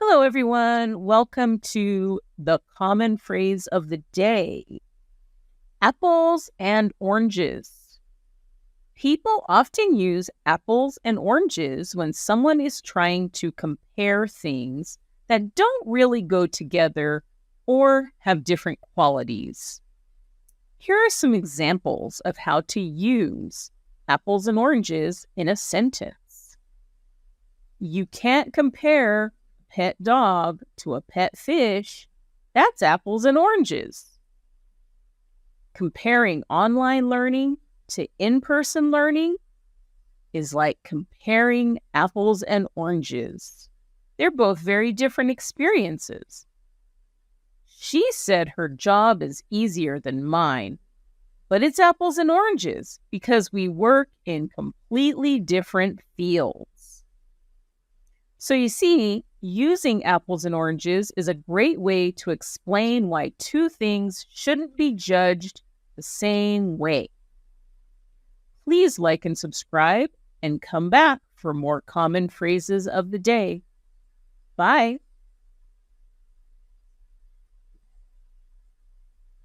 Hello, everyone. Welcome to the common phrase of the day, apples and oranges. People often use apples and oranges when someone is trying to compare things that don't really go together or have different qualities. Here are some examples of how to use apples and oranges in a sentence. You can't compare pet dog to a pet fish. That's apples and oranges. Comparing online learning to in-person learning is like comparing apples and oranges. They're both very different experiences. She said her job is easier than mine, but it's apples and oranges because we work in completely different fields. So you see, using apples and oranges is a great way to explain why two things shouldn't be judged the same way. Please like and subscribe and come back for more common phrases of the day. Bye.